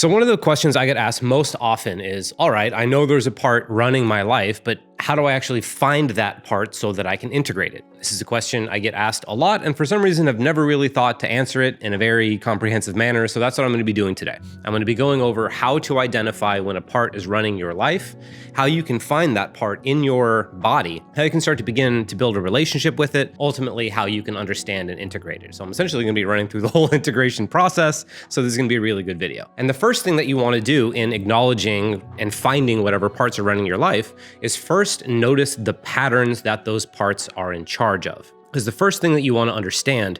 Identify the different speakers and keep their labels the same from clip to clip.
Speaker 1: So one of the questions I get asked most often is, all right, I know there's a part running my life, but how do I actually find that part so that I can integrate it? This is a question I get asked a lot, and for some reason I've never really thought to answer it in a very comprehensive manner, so that's what I'm going to be doing today. I'm going to be going over how to identify when a part is running your life, how you can find that part in your body, how you can start to begin to build a relationship with it, ultimately how you can understand and integrate it. So I'm essentially going to be running through the whole integration process, so this is going to be a really good video. And the first thing that you want to do in acknowledging and finding whatever parts are running your life is first notice the patterns that those parts are in charge of. Because the first thing that you want to understand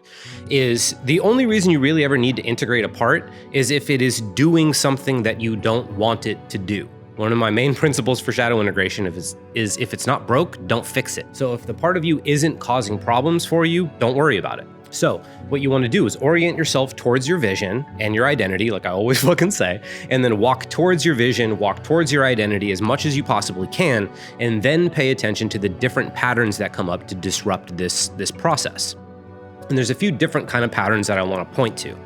Speaker 1: is the only reason you really ever need to integrate a part is if it is doing something that you don't want it to do. One of my main principles for shadow integration is if it's not broke, don't fix it. So if the part of you isn't causing problems for you, don't worry about it. So what you want to do is orient yourself towards your vision and your identity, like I always fucking say, and then walk towards your vision, walk towards your identity as much as you possibly can, and then pay attention to the different patterns that come up to disrupt this process. And there's a few different kind of patterns that I want to point to.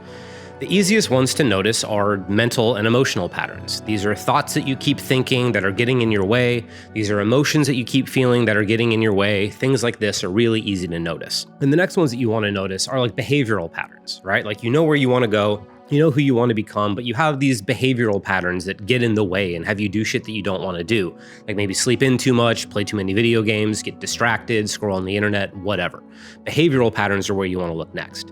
Speaker 1: The easiest ones to notice are mental and emotional patterns. These are thoughts that you keep thinking that are getting in your way. These are emotions that you keep feeling that are getting in your way. Things like this are really easy to notice. And the next ones that you want to notice are like behavioral patterns, right? Like you know where you want to go, you know who you want to become, but you have these behavioral patterns that get in the way and have you do shit that you don't want to do. Like maybe sleep in too much, play too many video games, get distracted, scroll on the internet, whatever. Behavioral patterns are where you want to look next.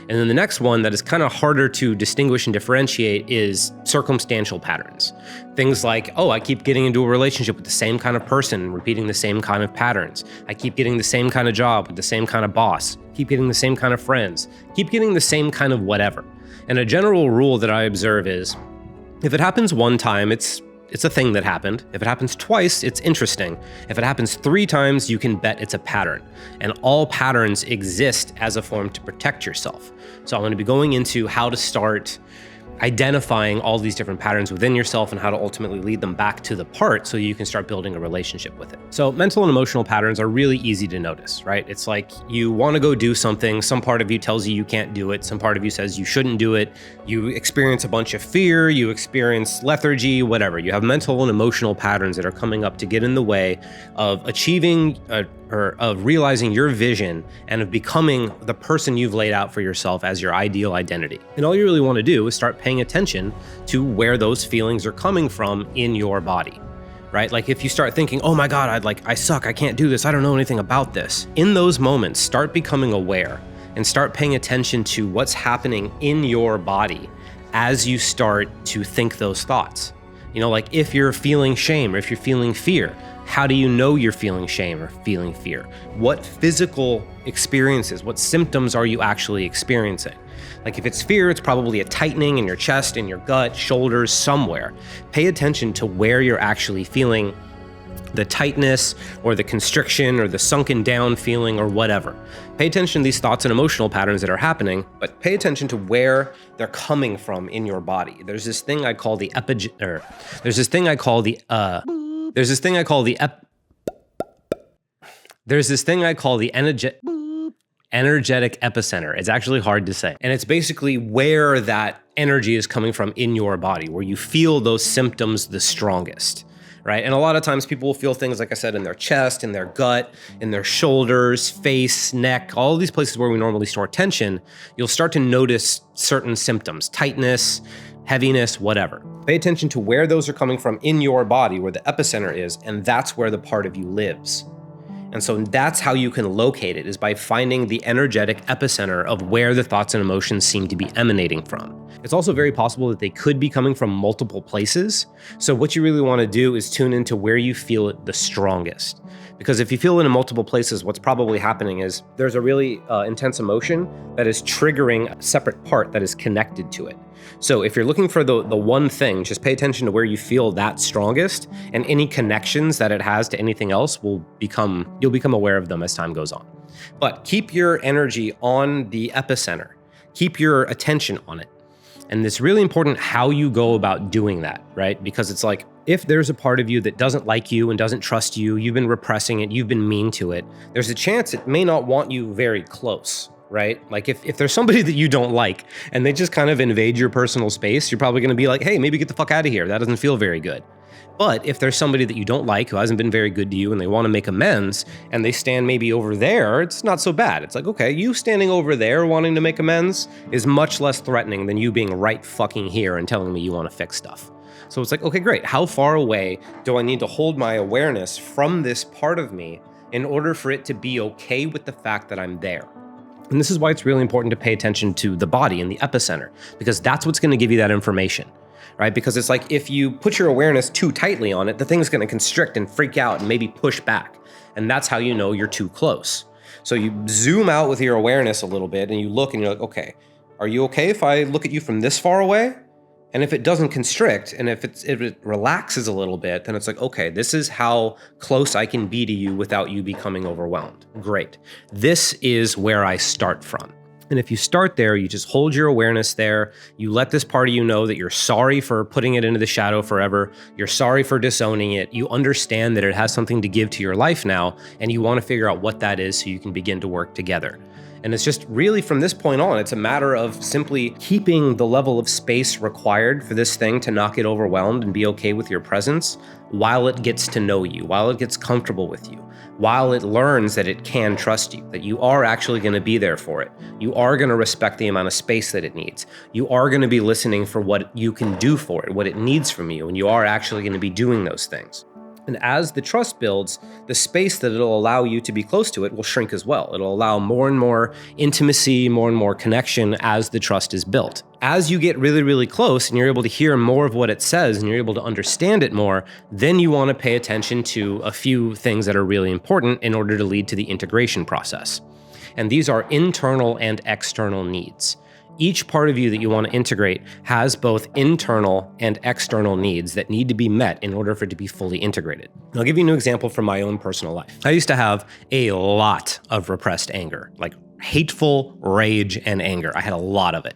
Speaker 1: And then the next one that is kind of harder to distinguish and differentiate is circumstantial patterns. Things like, oh, I keep getting into a relationship with the same kind of person, repeating the same kind of patterns. I keep getting the same kind of job with the same kind of boss, keep getting the same kind of friends, keep getting the same kind of whatever. And a general rule that I observe is, if it happens one time, it's a thing that happened. If it happens twice, it's interesting. If it happens 3 times, you can bet it's a pattern. And all patterns exist as a form to protect yourself. So I'm going to be going into how to start identifying all these different patterns within yourself and how to ultimately lead them back to the part so you can start building a relationship with it. So mental and emotional patterns are really easy to notice, right? It's like you want to go do something, some part of you tells you can't do it, some part of you says you shouldn't do it, you experience a bunch of fear, you experience lethargy, whatever. You have mental and emotional patterns that are coming up to get in the way of achieving or of realizing your vision and of becoming the person you've laid out for yourself as your ideal identity. And all you really want to do is start paying attention to where those feelings are coming from in your body, right? Like if you start thinking, oh my God, I suck, I can't do this, I don't know anything about this. In those moments, start becoming aware and start paying attention to what's happening in your body as you start to think those thoughts. You know, like if you're feeling shame or if you're feeling fear, how do you know you're feeling shame or feeling fear? What physical experiences, what symptoms are you actually experiencing? Like if it's fear, it's probably a tightening in your chest, in your gut, shoulders, somewhere. Pay attention to where you're actually feeling the tightness or the constriction or the sunken down feeling or whatever. Pay attention to these thoughts and emotional patterns that are happening, but pay attention to where they're coming from in your body. There's this thing I call the energetic epicenter. It's actually hard to say. And it's basically where that energy is coming from in your body, where you feel those symptoms the strongest, right? And a lot of times people will feel things, like I said, in their chest, in their gut, in their shoulders, face, neck, all these places where we normally store tension. You'll start to notice certain symptoms, tightness, heaviness, whatever. Pay attention to where those are coming from in your body, where the epicenter is, and that's where the part of you lives. And so that's how you can locate it, is by finding the energetic epicenter of where the thoughts and emotions seem to be emanating from. It's also very possible that they could be coming from multiple places. So what you really want to do is tune into where you feel it the strongest. Because if you feel it in multiple places, what's probably happening is there's a really intense emotion that is triggering a separate part that is connected to it. So if you're looking for the one thing, just pay attention to where you feel that strongest, and any connections that it has to anything else you'll become aware of them as time goes on. But keep your energy on the epicenter. Keep your attention on it. And it's really important how you go about doing that, right? Because it's like, if there's a part of you that doesn't like you and doesn't trust you, you've been repressing it, you've been mean to it, there's a chance it may not want you very close, right? Like if there's somebody that you don't like and they just kind of invade your personal space, you're probably going to be like, hey, maybe get the fuck out of here. That doesn't feel very good. But if there's somebody that you don't like who hasn't been very good to you and they want to make amends and they stand maybe over there, it's not so bad. It's like, okay, you standing over there wanting to make amends is much less threatening than you being right fucking here and telling me you want to fix stuff. So it's like, okay, great. How far away do I need to hold my awareness from this part of me in order for it to be okay with the fact that I'm there? And this is why it's really important to pay attention to the body and the epicenter, because that's what's going to give you that information. Right? Because it's like if you put your awareness too tightly on it, the thing's going to constrict and freak out and maybe push back. And that's how you know you're too close. So you zoom out with your awareness a little bit and you look and you're like, okay, are you okay if I look at you from this far away? And if it doesn't constrict and if it relaxes a little bit, then it's like, okay, this is how close I can be to you without you becoming overwhelmed. Great. This is where I start from. And if you start there, you just hold your awareness there. You let this part of you know that you're sorry for putting it into the shadow forever. You're sorry for disowning it. You understand that it has something to give to your life now, and you want to figure out what that is so you can begin to work together. And it's just really from this point on, it's a matter of simply keeping the level of space required for this thing to not get overwhelmed and be okay with your presence while it gets to know you, while it gets comfortable with you, while it learns that it can trust you, that you are actually going to be there for it. You are going to respect the amount of space that it needs. You are going to be listening for what you can do for it, what it needs from you, and you are actually going to be doing those things. And as the trust builds, the space that it'll allow you to be close to it will shrink as well. It'll allow more and more intimacy, more and more connection as the trust is built. As you get really, really close and you're able to hear more of what it says and you're able to understand it more, then you want to pay attention to a few things that are really important in order to lead to the integration process. And these are internal and external needs. Each part of you that you want to integrate has both internal and external needs that need to be met in order for it to be fully integrated. I'll give you an example from my own personal life. I used to have a lot of repressed anger, like hateful rage and anger. I had a lot of it.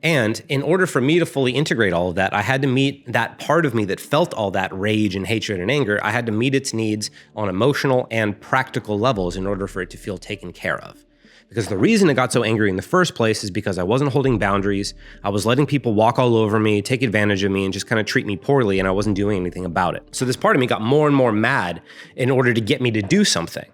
Speaker 1: And in order for me to fully integrate all of that, I had to meet that part of me that felt all that rage and hatred and anger. I had to meet its needs on emotional and practical levels in order for it to feel taken care of. Because the reason it got so angry in the first place is because I wasn't holding boundaries. I was letting people walk all over me, take advantage of me, and just kind of treat me poorly, and I wasn't doing anything about it. So this part of me got more and more mad in order to get me to do something.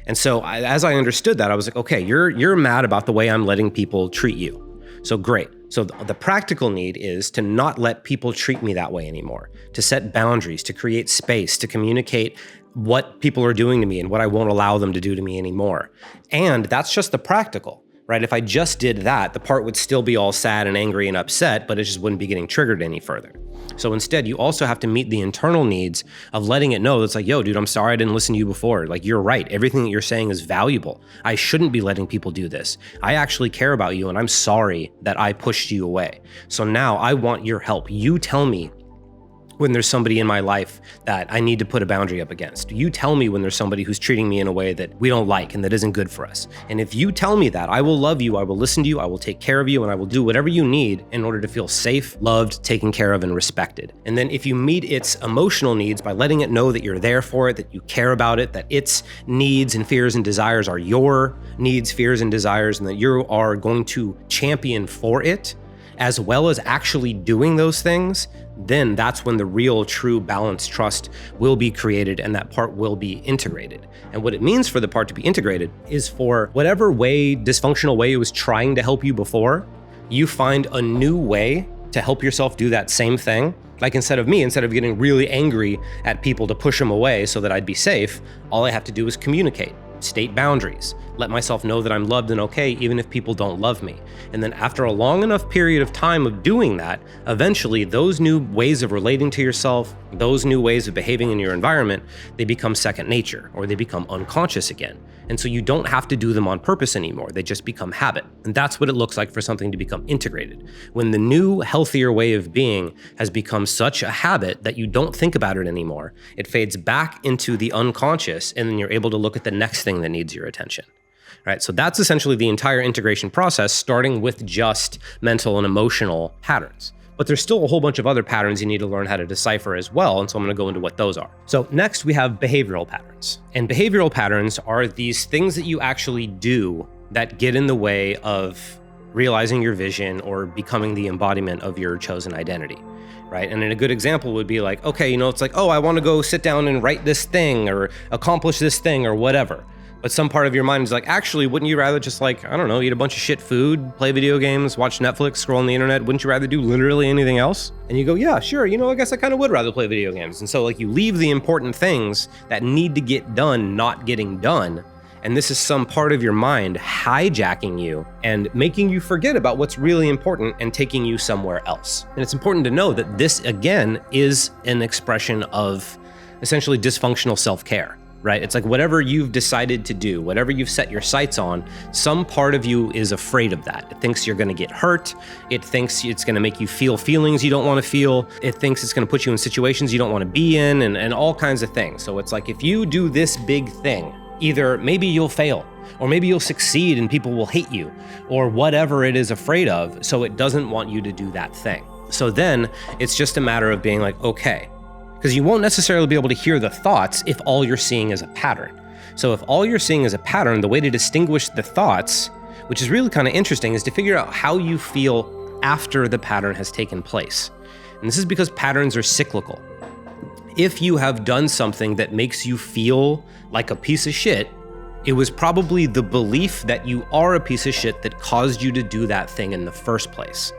Speaker 1: And so as I understood that, I was like, okay, you're mad about the way I'm letting people treat you. So great. So the practical need is to not let people treat me that way anymore, to set boundaries, to create space, to communicate what people are doing to me and what I won't allow them to do to me anymore. And that's just the practical, right? If I just did that, the part would still be all sad and angry and upset, but it just wouldn't be getting triggered any further. So instead, you also have to meet the internal needs of letting it know that's like, yo, dude, I'm sorry I didn't listen to you before. Like, you're right. Everything that you're saying is valuable. I shouldn't be letting people do this. I actually care about you, and I'm sorry that I pushed you away. So now I want your help. You tell me when there's somebody in my life that I need to put a boundary up against. You tell me when there's somebody who's treating me in a way that we don't like and that isn't good for us. And if you tell me that, I will love you, I will listen to you, I will take care of you, and I will do whatever you need in order to feel safe, loved, taken care of, and respected. And then if you meet its emotional needs by letting it know that you're there for it, that you care about it, that its needs and fears and desires are your needs, fears, and desires, and that you are going to champion for it, as well as actually doing those things, then that's when the real, true, balanced trust will be created and that part will be integrated. And what it means for the part to be integrated is for whatever way, dysfunctional way it was trying to help you before, you find a new way to help yourself do that same thing. Like instead of getting really angry at people to push them away so that I'd be safe, all I have to do is communicate. State boundaries, let myself know that I'm loved and okay even if people don't love me. And then after a long enough period of time of doing that, eventually those new ways of relating to yourself, those new ways of behaving in your environment, they become second nature or they become unconscious again. And so you don't have to do them on purpose anymore. They just become habit. And that's what it looks like for something to become integrated. When the new, healthier way of being has become such a habit that you don't think about it anymore, it fades back into the unconscious, and then you're able to look at the next thing that needs your attention. Right? So that's essentially the entire integration process, starting with just mental and emotional patterns. But there's still a whole bunch of other patterns you need to learn how to decipher as well, and so I'm going to go into what those are. So next we have behavioral patterns. And behavioral patterns are these things that you actually do that get in the way of realizing your vision or becoming the embodiment of your chosen identity, right? And a good example would be like, okay, it's like, oh, I want to go sit down and write this thing or accomplish this thing or whatever. But some part of your mind is like, actually, wouldn't you rather just like, I don't know, eat a bunch of shit food, play video games, watch Netflix, scroll on the internet? Wouldn't you rather do literally anything else? And you go, yeah, sure. I guess I kind of would rather play video games. And so like you leave the important things that need to get done, not getting done. And this is some part of your mind hijacking you and making you forget about what's really important and taking you somewhere else. And it's important to know that this, again, is an expression of essentially dysfunctional self-care, right? It's like whatever you've decided to do, whatever you've set your sights on, some part of you is afraid of that. It thinks you're going to get hurt. It thinks it's going to make you feel feelings you don't want to feel. It thinks it's going to put you in situations you don't want to be in and all kinds of things. So it's like if you do this big thing, either maybe you'll fail, or maybe you'll succeed and people will hate you, or whatever it is afraid of, so it doesn't want you to do that thing. So then it's just a matter of being like, okay, because you won't necessarily be able to hear the thoughts if all you're seeing is a pattern. So if all you're seeing is a pattern, the way to distinguish the thoughts, which is really kind of interesting, is to figure out how you feel after the pattern has taken place. And this is because patterns are cyclical. If you have done something that makes you feel like a piece of shit, it was probably the belief that you are a piece of shit that caused you to do that thing in the first place.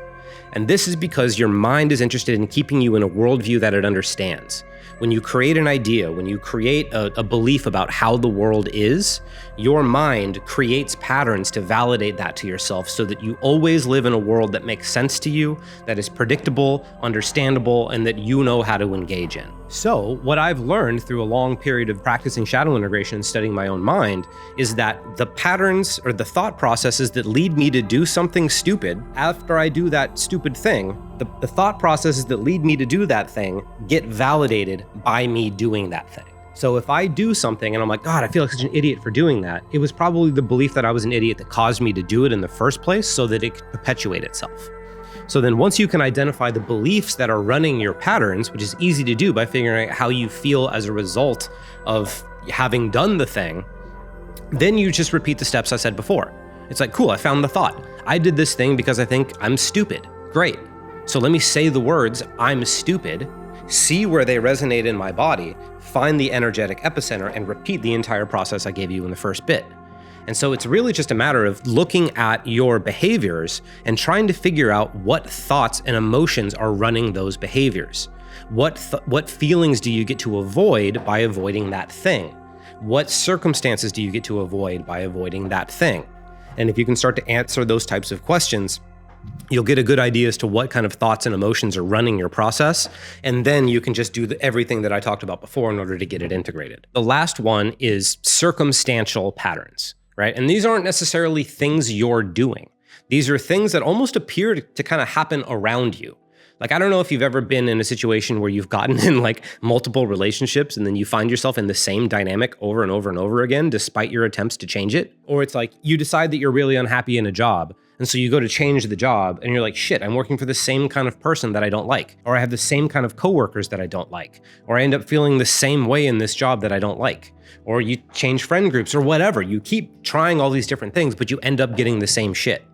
Speaker 1: And this is because your mind is interested in keeping you in a worldview that it understands. When you create an idea, when you create a belief about how the world is, your mind creates patterns to validate that to yourself so that you always live in a world that makes sense to you, that is predictable, understandable, and that you know how to engage in. So what I've learned through a long period of practicing shadow integration and studying my own mind is that the patterns or the thought processes that lead me to do something stupid, after I do that stupid thing, the thought processes that lead me to do that thing get validated by me doing that thing. So if I do something and I'm like, God, I feel like such an idiot for doing that, it was probably the belief that I was an idiot that caused me to do it in the first place so that it could perpetuate itself. So then once you can identify the beliefs that are running your patterns, which is easy to do by figuring out how you feel as a result of having done the thing, then you just repeat the steps I said before. It's like, cool, I found the thought. I did this thing because I think I'm stupid. Great. So let me say the words, I'm stupid, see where they resonate in my body, find the energetic epicenter, and repeat the entire process I gave you in the first bit. And so it's really just a matter of looking at your behaviors and trying to figure out what thoughts and emotions are running those behaviors. What feelings do you get to avoid by avoiding that thing? What circumstances do you get to avoid by avoiding that thing? And if you can start to answer those types of questions, you'll get a good idea as to what kind of thoughts and emotions are running your process. And then you can just do everything that I talked about before in order to get it integrated. The last one is circumstantial patterns, right? And these aren't necessarily things you're doing. These are things that almost appear to kind of happen around you. Like, I don't know if you've ever been in a situation where you've gotten in like multiple relationships and then you find yourself in the same dynamic over and over and over again, despite your attempts to change it. Or it's like you decide that you're really unhappy in a job. And so you go to change the job and you're like, shit, I'm working for the same kind of person that I don't like. Or I have the same kind of coworkers that I don't like. Or I end up feeling the same way in this job that I don't like. Or you change friend groups or whatever. You keep trying all these different things, but you end up getting the same shit.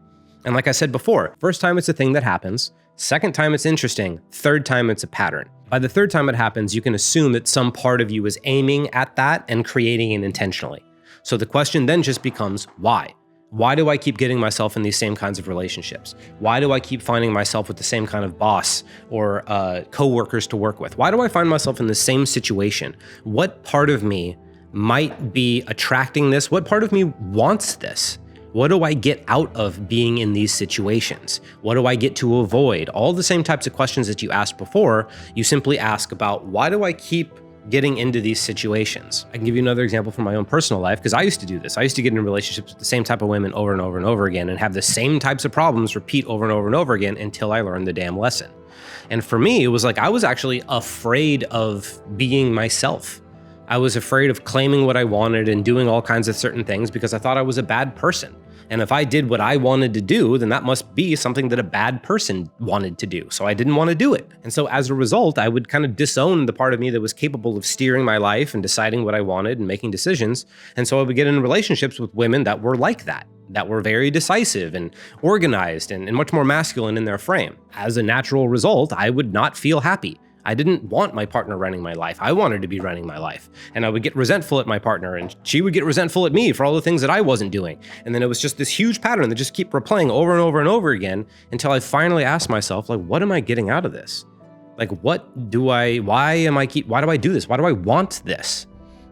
Speaker 1: And like I said before, first time it's a thing that happens. Second time it's interesting. Third time it's a pattern. By the third time it happens, you can assume that some part of you is aiming at that and creating it intentionally. So the question then just becomes, why? Why do I keep getting myself in these same kinds of relationships? Why do I keep finding myself with the same kind of boss or coworkers to work with? Why do I find myself in the same situation? What part of me might be attracting this? What part of me wants this? What do I get out of being in these situations? What do I get to avoid? All the same types of questions that you asked before, you simply ask about, why do I keep getting into these situations? I can give you another example from my own personal life, because I used to do this. I used to get in relationships with the same type of women over and over and over again and have the same types of problems repeat over and over and over again until I learned the damn lesson. And for me, it was like I was actually afraid of being myself. I was afraid of claiming what I wanted and doing all kinds of certain things because I thought I was a bad person. And if I did what I wanted to do, then that must be something that a bad person wanted to do. So I didn't want to do it. And so as a result, I would kind of disown the part of me that was capable of steering my life and deciding what I wanted and making decisions. And so I would get in relationships with women that were like that were very decisive and organized and much more masculine in their frame. As a natural result, I would not feel happy. I didn't want my partner running my life. I wanted to be running my life. And I would get resentful at my partner, and she would get resentful at me for all the things that I wasn't doing. And then it was just this huge pattern that just kept replaying over and over and over again until I finally asked myself, like, what am I getting out of this? Like, why do I do this? Why do I want this?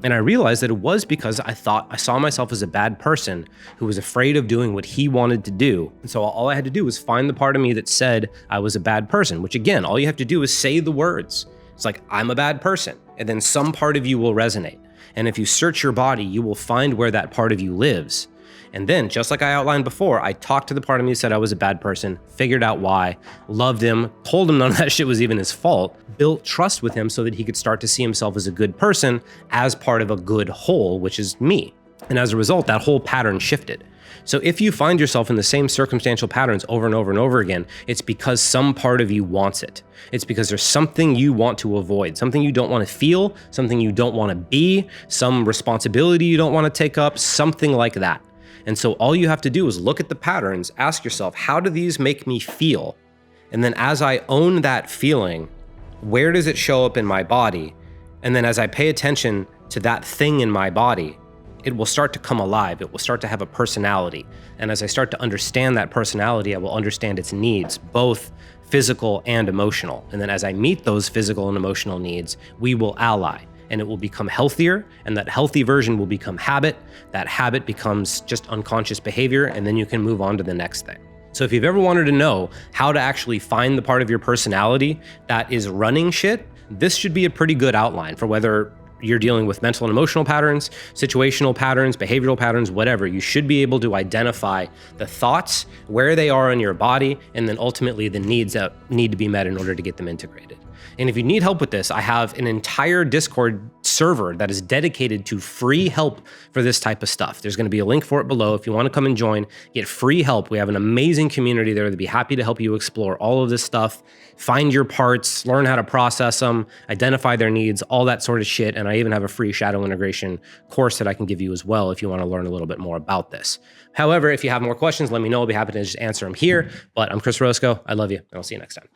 Speaker 1: And I realized that it was because I thought I saw myself as a bad person who was afraid of doing what he wanted to do. And so all I had to do was find the part of me that said I was a bad person, which again, all you have to do is say the words. It's like, I'm a bad person. And then some part of you will resonate. And if you search your body, you will find where that part of you lives. And then, just like I outlined before, I talked to the part of me that said I was a bad person, figured out why, loved him, told him none of that shit was even his fault, built trust with him so that he could start to see himself as a good person as part of a good whole, which is me. And as a result, that whole pattern shifted. So if you find yourself in the same circumstantial patterns over and over and over again, it's because some part of you wants it. It's because there's something you want to avoid, something you don't want to feel, something you don't want to be, some responsibility you don't want to take up, something like that. And so all you have to do is look at the patterns, ask yourself, how do these make me feel? And then as I own that feeling, where does it show up in my body? And then as I pay attention to that thing in my body, it will start to come alive. It will start to have a personality. And as I start to understand that personality, I will understand its needs, both physical and emotional. And then as I meet those physical and emotional needs, we will ally. And it will become healthier, and that healthy version will become habit. That habit becomes just unconscious behavior, and then you can move on to the next thing. So if you've ever wanted to know how to actually find the part of your personality that is running shit, this should be a pretty good outline for whether you're dealing with mental and emotional patterns, situational patterns, behavioral patterns, whatever. You should be able to identify the thoughts, where they are in your body, and then ultimately the needs that need to be met in order to get them integrated. And if you need help with this, I have an entire Discord server that is dedicated to free help for this type of stuff. There's going to be a link for it below. If you want to come and join, get free help. We have an amazing community there that'd be happy to help you explore all of this stuff, find your parts, learn how to process them, identify their needs, all that sort of shit. And I even have a free shadow integration course that I can give you as well if you want to learn a little bit more about this. However, if you have more questions, let me know. I'll be happy to just answer them here. But I'm Chris Roscoe. I love you, and I'll see you next time.